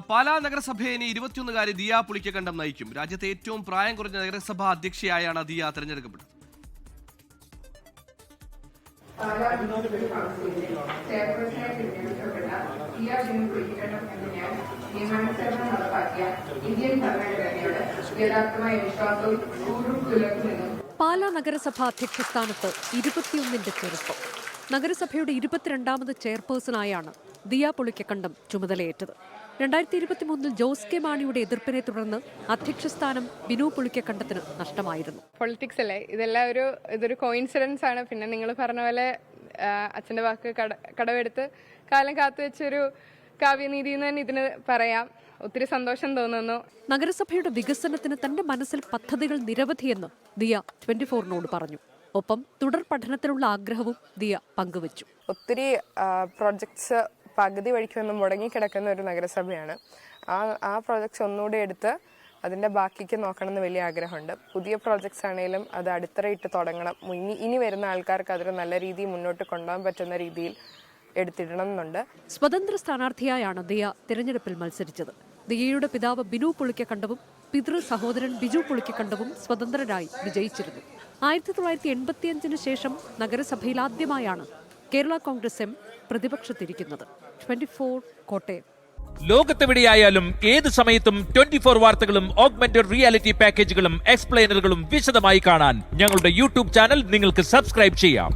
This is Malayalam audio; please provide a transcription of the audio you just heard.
പാലാ നഗരസഭയെ ഇനി 21-കാരി ദിയ പുളിക്കക്കണ്ടം നയിക്കും. രാജ്യത്തെ ഏറ്റവും പ്രായം കുറഞ്ഞ നഗരസഭാ അധ്യക്ഷയായാണ് ദിയ തെരഞ്ഞെടുക്കപ്പെട്ടത്. പാലാ നഗരസഭാ അധ്യക്ഷ സ്ഥാനത്ത് 21-ന്റെ ചെറുപ്പം. നഗരസഭയുടെ 22ാമത് ചെയർപേഴ്സണായാണ് ദിയ പുളിക്കക്കണ്ടം ചുമതലയേറ്റത്. 2023 ജോസ് കെ മാണിയുടെ എതിർപ്പിനെ തുടർന്ന് അധ്യക്ഷസ്ഥാനം ബിനു പുളിക്കക്കണ്ടത്തിന് നഷ്ടമായിരുന്നു. പൊളിറ്റിക്സ് അല്ലേ, ഇതെല്ലാം ഇതൊരു കോയിൻസിഡൻസ് ആണ്. പിന്നെ നിങ്ങൾ പറഞ്ഞ പോലെ അച്ഛൻ്റെ വാക്ക് കടമെടുത്ത് കാലം കാത്തുവെച്ചൊരു കാവ്യനീതി എന്ന് തന്നെ ഇതിന് പറയാം. ഒത്തിരി സന്തോഷം തോന്നുന്നു. നഗരസഭയുടെ വികസനത്തിന് തന്റെ മനസ്സിൽ പദ്ധതികൾ നിരവധിയെന്ന് ദിയ 24നോട് പറഞ്ഞു. ഒപ്പം തുടർ പഠനത്തിനുള്ള ആഗ്രഹവും ദിയ പങ്കുവച്ചു. ഒത്തിരി പ്രോജക്ട്സ് പകുതി വഴിക്ക് വന്ന് മുടങ്ങിക്കിടക്കുന്ന ഒരു നഗരസഭയാണ്. ആ പ്രോജക്ട്സ് ഒന്നുകൂടി എടുത്ത് അതിൻ്റെ ബാക്കിക്ക് നോക്കണമെന്ന് വലിയ ആഗ്രഹമുണ്ട്. പുതിയ പ്രോജക്ട്സ് ആണെങ്കിലും അത് അടിത്തറയിട്ട് തുടങ്ങണം. ഇനി വരുന്ന ആൾക്കാർക്ക് അതൊരു നല്ല രീതിയിൽ മുന്നോട്ട് കൊണ്ടുപോകാൻ പറ്റുന്ന രീതിയിൽ എടുത്തിടണം എന്നുണ്ട്. സ്വതന്ത്ര സ്ഥാനാർത്ഥിയായാണ് ദിയ തിരഞ്ഞെടുപ്പിൽ മത്സരിച്ചത്. ദിയയുടെ പിതാവ് ബിനു പുളിക്കക്കണ്ടവും പിതൃ സഹോദരൻ ബിജു പുളിക്കക്കണ്ടവും സ്വതന്ത്രരായി വിജയിച്ചിരുന്നു. 1985 ശേഷം നഗരസഭയിൽ ആദ്യമായാണ് കേരള കോൺഗ്രസ് എം പ്രതിപക്ഷത്തിരിക്കുന്നത്. 24 കോട്ടയം. ലോകത്തെവിടെയായാലും ഏത് സമയത്തും 24 വാർത്തകളും ഓഗ്മെന്റഡ് റിയാലിറ്റി പാക്കേജുകളും എക്സ്പ്ലെയിനറുകളും വിശദമായി കാണാൻ ഞങ്ങളുടെ യൂട്യൂബ് ചാനൽ നിങ്ങൾക്ക് സബ്സ്ക്രൈബ് ചെയ്യാം.